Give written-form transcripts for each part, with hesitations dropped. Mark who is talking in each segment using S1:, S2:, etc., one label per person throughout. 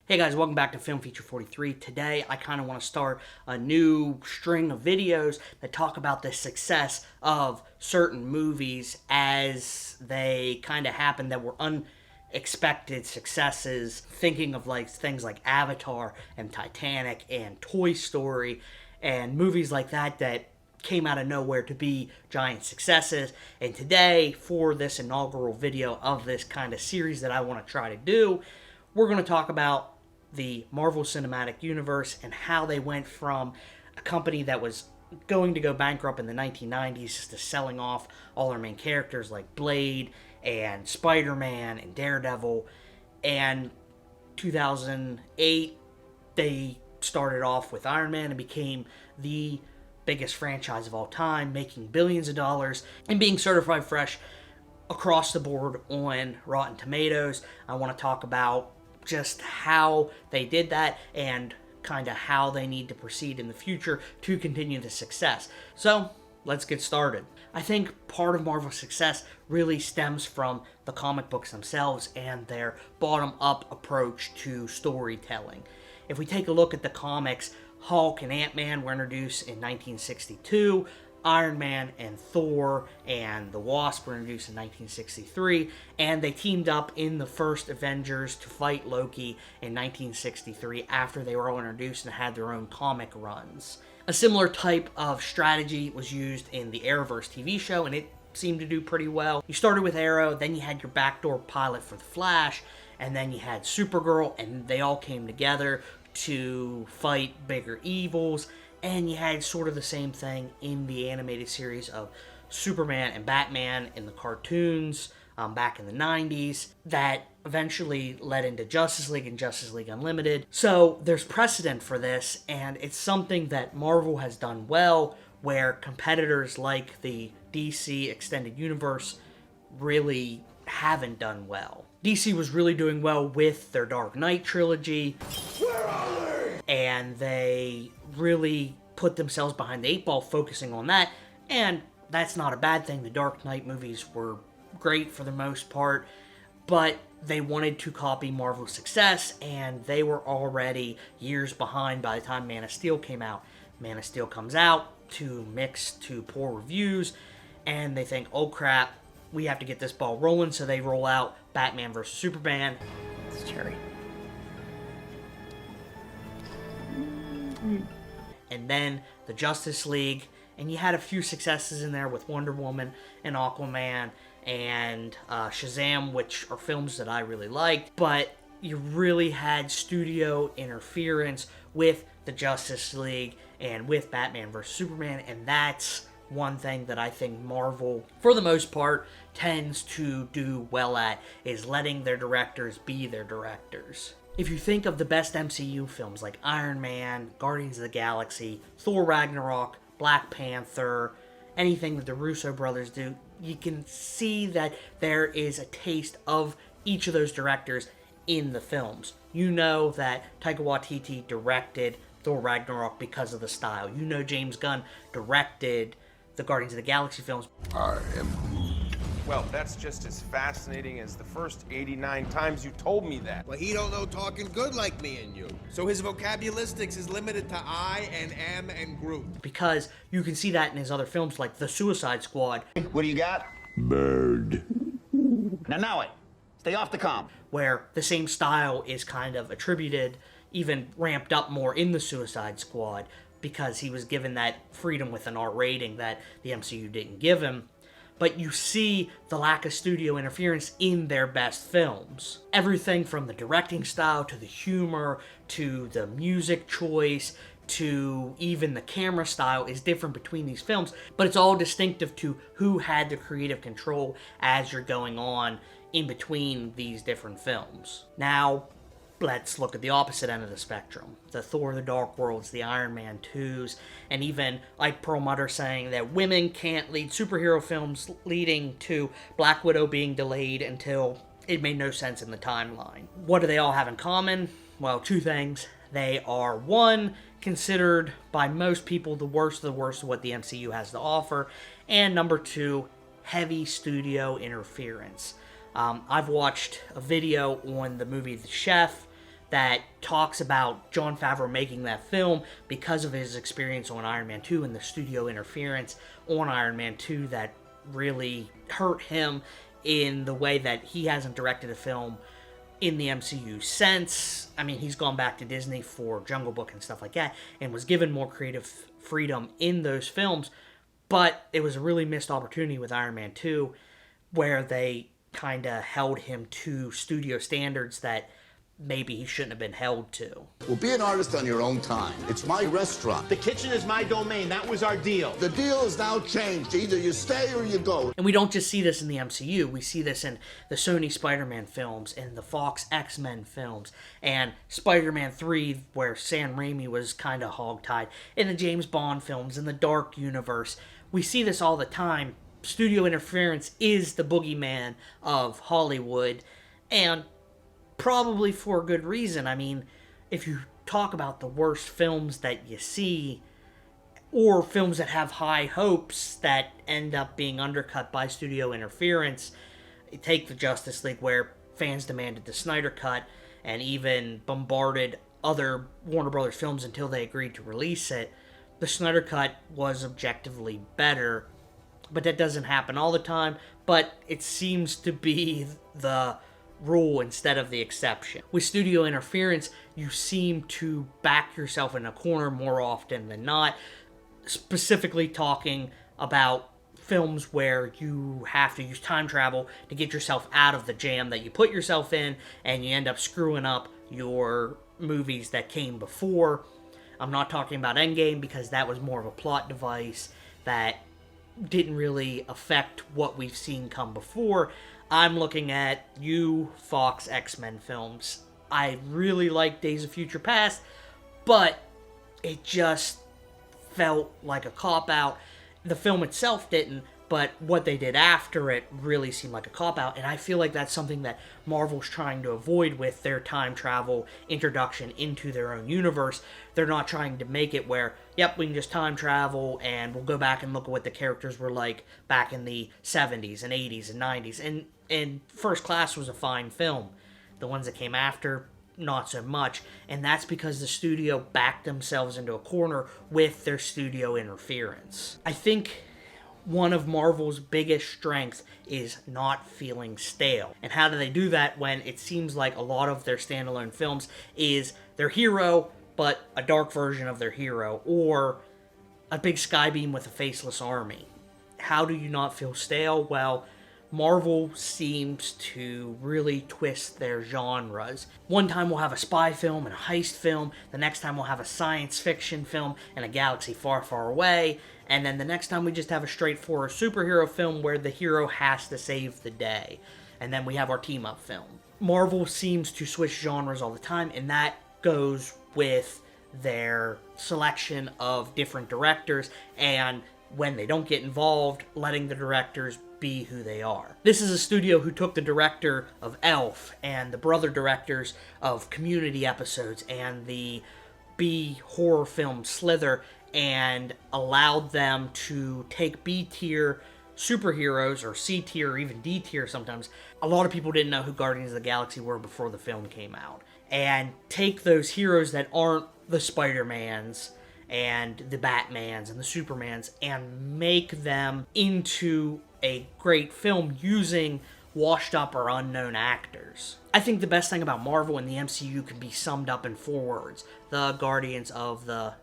S1: Hey guys, welcome back to Film Feature 43. Today, I kind of want to start a new string of videos that talk about the success of certain movies as they kind of happen that were unexpected successes. Thinking of like things like Avatar and Titanic and Toy Story and movies like that came out of nowhere to be giant successes. And today, for this inaugural video of this kind of series that I want to try to do, we're going to talk about the Marvel Cinematic Universe and how they went from a company that was going to go bankrupt in the 1990s to selling off all their main characters like Blade and Spider-Man and Daredevil. And 2008, they started off with Iron Man and became the biggest franchise of all time, making billions of dollars and being certified fresh across the board on Rotten Tomatoes. I want to talk about just how they did that and kind of how they need to proceed in the future to continue the success. So let's get started. I think part of Marvel's success really stems from the comic books themselves and their bottom-up approach to storytelling. If we take a look at the comics, Hulk and Ant-Man were introduced in 1962. Iron Man and Thor and the Wasp were introduced in 1963, and they teamed up in the first Avengers to fight Loki in 1963 after they were all introduced and had their own comic runs. A similar type of strategy was used in the Arrowverse TV show, and it seemed to do pretty well. You started with Arrow, then you had your backdoor pilot for The Flash, and then you had Supergirl, and they all came together to fight bigger evils. And you had sort of the same thing in the animated series of Superman and Batman in the cartoons back in the 90s that eventually led into Justice League and Justice League Unlimited. So there's precedent for this, and it's something that Marvel has done well, where competitors like the DC Extended Universe really haven't done well. DC was really doing well with their Dark Knight trilogy. Where are they? And they really put themselves behind the eight ball focusing on that, and that's not a bad thing. The Dark Knight movies were great for the most part, but they wanted to copy Marvel's success, and they were already years behind by the time Man of Steel came out. Man of Steel comes out to mixed to poor reviews, and they think, oh crap, we have to get this ball rolling, so they roll out Batman vs. Superman. It's cherry. And then the Justice League, and you had a few successes in there with Wonder Woman and Aquaman and Shazam, which are films that I really liked, but you really had studio interference with the Justice League and with Batman vs. Superman, and that's one thing that I think Marvel, for the most part, tends to do well at, is letting their directors be their directors. If you think of the best MCU films like Iron Man, Guardians of the Galaxy, Thor Ragnarok, Black Panther, anything that the Russo brothers do, you can see that there is a taste of each of those directors in the films. You know that Taika Waititi directed Thor Ragnarok because of the style. You know James Gunn directed the Guardians of the Galaxy films.
S2: I am
S3: Well, that's just as fascinating as the first 89 times you told me that.
S4: Well, he don't know talking good like me and you. So his vocabularistics is limited to I and am and Groot.
S1: Because you can see that in his other films like The Suicide Squad.
S5: What do you got?
S2: bird.
S5: Now wait. Stay off the comm.
S1: Where the same style is kind of attributed, even ramped up more in The Suicide Squad, because he was given that freedom with an R rating that the MCU didn't give him. But you see the lack of studio interference in their best films. Everything from the directing style to the humor to the music choice to even the camera style is different between these films, but it's all distinctive to who had the creative control as you're going on in between these different films. Now, let's look at the opposite end of the spectrum. The Thor The Dark Worlds, the Iron Man 2s, and even Ike Perlmutter saying that women can't lead superhero films, leading to Black Widow being delayed until it made no sense in the timeline. What do they all have in common? Well, two things. They are, one, considered by most people the worst of what the MCU has to offer, and number two, heavy studio interference. I've watched a video on the movie The Chef that talks about Jon Favreau making that film because of his experience on Iron Man 2 and the studio interference on Iron Man 2 that really hurt him in the way that he hasn't directed a film in the MCU since. I mean, he's gone back to Disney for Jungle Book and stuff like that and was given more creative freedom in those films, but it was a really missed opportunity with Iron Man 2 where they kind of held him to studio standards that maybe he shouldn't have been held to.
S2: Well, be an artist on your own time. It's my restaurant.
S5: The kitchen is my domain. That was our deal.
S2: The deal is now changed. Either you stay or you go.
S1: And we don't just see this in the MCU. We see this in the Sony Spider-Man films and the Fox X-Men films and Spider-Man 3 where Sam Raimi was kind of hogtied, in the James Bond films, in the Dark Universe. We see this all the time. Studio interference is the boogeyman of Hollywood, and probably for good reason. I mean, if you talk about the worst films that you see, or films that have high hopes that end up being undercut by studio interference, take the Justice League, where fans demanded the Snyder Cut and even bombarded other Warner Brothers films until they agreed to release it. The Snyder Cut was objectively better, but that doesn't happen all the time, but it seems to be the rule instead of the exception. With studio interference, you seem to back yourself in a corner more often than not, specifically talking about films where you have to use time travel to get yourself out of the jam that you put yourself in, and you end up screwing up your movies that came before. I'm not talking about Endgame because that was more of a plot device that didn't really affect what we've seen come before. I'm looking at you Fox X-Men films. I really like Days of Future Past, but it just felt like a cop-out. The film itself didn't, but what they did after it really seemed like a cop-out, and I feel like that's something that Marvel's trying to avoid with their time travel introduction into their own universe. They're not trying to make it where, yep, we can just time travel and we'll go back and look at what the characters were like back in the 70s and 80s and 90s. And First Class was a fine film. The ones that came after, not so much. And that's because the studio backed themselves into a corner with their studio interference. I think one of Marvel's biggest strengths is not feeling stale. And how do they do that when it seems like a lot of their standalone films is their hero, but a dark version of their hero, or a big skybeam with a faceless army? How do you not feel stale? Well, Marvel seems to really twist their genres. One time we'll have a spy film and a heist film, the next time we'll have a science fiction film and a galaxy far, far away, and then the next time we just have a straightforward superhero film where the hero has to save the day. And then we have our team-up film. Marvel seems to switch genres all the time, and that goes with their selection of different directors, and when they don't get involved, letting the directors be who they are. This is a studio who took the director of Elf and the brother directors of Community episodes and the B horror film Slither and allowed them to take B-tier superheroes, or C-tier or even D-tier sometimes. A lot of people didn't know who Guardians of the Galaxy were before the film came out. And take those heroes that aren't the Spider-Mans and the Batmans and the Supermans and make them into a great film using washed up or unknown actors. I think the best thing about Marvel and the MCU can be summed up in 4 words. The Guardians of the...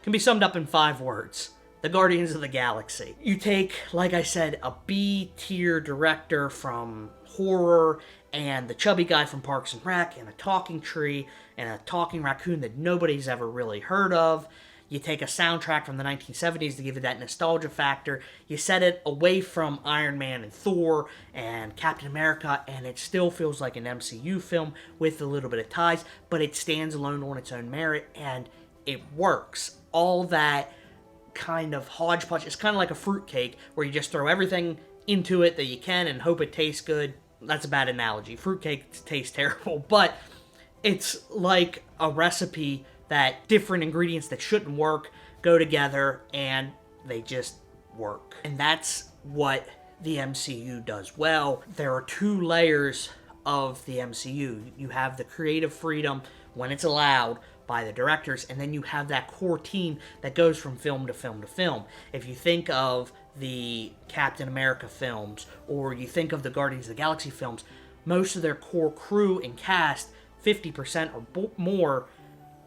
S1: can be summed up in 5 words. The Guardians of the Galaxy. You take, like I said, a B-tier director from horror and the chubby guy from Parks and Rec and a talking tree and a talking raccoon that nobody's ever really heard of. You take a soundtrack from the 1970s to give it that nostalgia factor. You set it away from Iron Man and Thor and Captain America, and it still feels like an MCU film with a little bit of ties, but it stands alone on its own merit, and it works. All that kind of hodgepodge, it's kind of like a fruitcake where you just throw everything into it that you can and hope it tastes good. That's a bad analogy. Fruitcake tastes terrible, but it's like a recipe that different ingredients that shouldn't work go together and they just work. And that's what the MCU does well. There are 2 layers of the MCU. You have the creative freedom when it's allowed by the directors, and then you have that core team that goes from film to film to film. If you think of the Captain America films, or you think of the Guardians of the Galaxy films, most of their core crew and cast, 50% or more,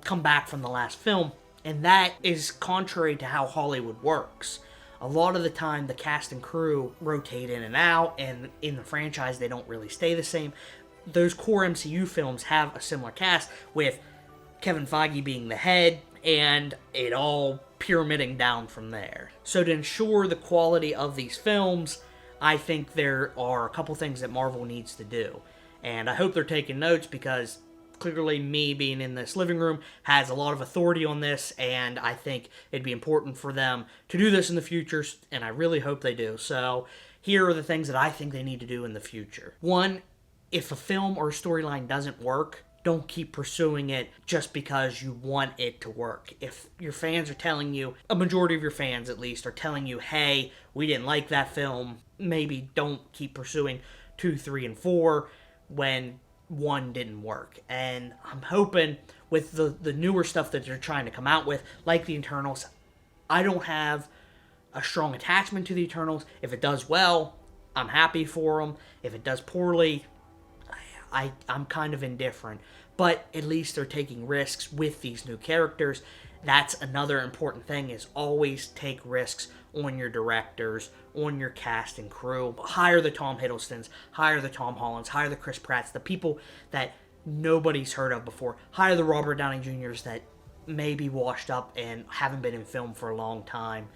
S1: come back from the last film, and that is contrary to how Hollywood works. A lot of the time, the cast and crew rotate in and out, and in the franchise, they don't really stay the same. Those core MCU films have a similar cast, with Kevin Feige being the head, and it all pyramiding down from there. So to ensure the quality of these films, I think there are a couple things that Marvel needs to do. And I hope they're taking notes, because clearly me being in this living room has a lot of authority on this, and I think it'd be important for them to do this in the future, and I really hope they do. So here are the things that I think they need to do in the future. One, if a film or a storyline doesn't work, don't keep pursuing it just because you want it to work. If your fans are telling you, a majority of your fans at least, are telling you, hey, we didn't like that film, maybe don't keep pursuing 2, 3, and 4 when 1 didn't work. And I'm hoping with the newer stuff that they're trying to come out with, like the Eternals, I don't have a strong attachment to the Eternals. If it does well, I'm happy for them. If it does poorly, I'm kind of indifferent. But at least they're taking risks with these new characters. That's another important thing, is always take risks on your directors, on your cast and crew. Hire the Tom Hiddlestons, hire the Tom Hollands, hire the Chris Pratts, the people that nobody's heard of before. Hire the Robert Downey Jr.'s that may be washed up and haven't been in film for a long time.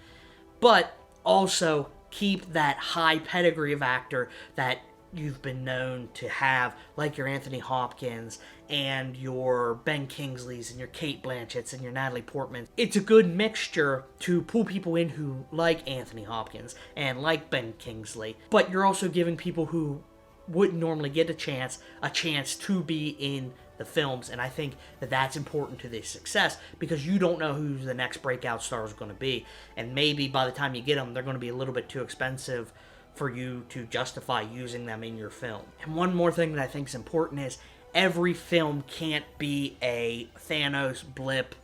S1: But also keep that high pedigree of actor that you've been known to have, like your Anthony Hopkins and your Ben Kingsleys and your Cate Blanchetts and your Natalie Portmans. It's a good mixture to pull people in who like Anthony Hopkins and like Ben Kingsley, but you're also giving people who wouldn't normally get a chance to be in the films, and I think that that's important to their success, because you don't know who the next breakout star is going to be, and maybe by the time you get them, they're going to be a little bit too expensive for you to justify using them in your film. And one more thing that I think is important is every film can't be a Thanos blip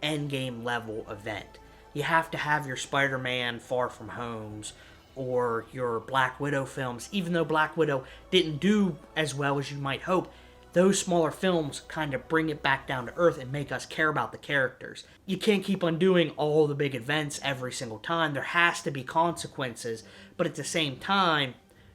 S1: Endgame level event. You have to have your Spider-Man Far From Homes or your Black Widow films. Even though Black Widow didn't do as well as you might hope, those smaller films kind of bring it back down to earth and make us care about the characters. You can't keep on doing all the big events every single time. There has to be consequences, but at the same time,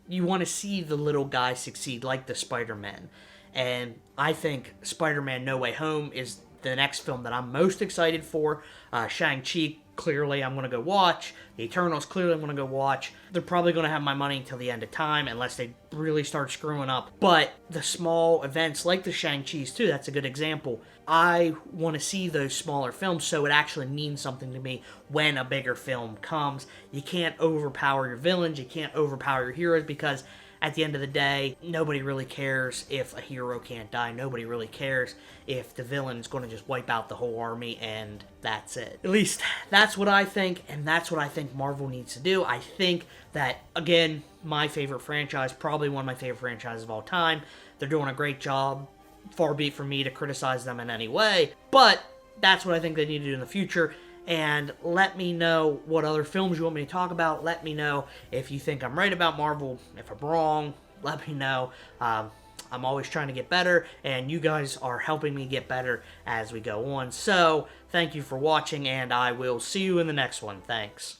S1: you want to see the little guys succeed, like the Spider-Man. And I think Spider-Man No Way Home is the next film that I'm most excited for. Shang-Chi, clearly I'm going to go watch. The Eternals, clearly I'm going to go watch. They're probably going to have my money until the end of time, unless they really start screwing up. But the small events, like the Shang-Chi's too, that's a good example. I want to see those smaller films, so it actually means something to me when a bigger film comes. You can't overpower your villains, you can't overpower your heroes, because at the end of the day, nobody really cares if a hero can't die. Nobody really cares if the villain's going to just wipe out the whole army and that's it. At least that's what I think, and that's what I think Marvel needs to do. I think that, again, my favorite franchise, probably one of my favorite franchises of all time. They're doing a great job. Far be it from me to criticize them in any way, but that's what I think they need to do in the future. And let me know what other films you want me to talk about. Let me know if you think I'm right about Marvel. If I'm wrong, let me know. I'm always trying to get better, and you guys are helping me get better as we go on. So, thank you for watching, and I will see you in the next one. Thanks.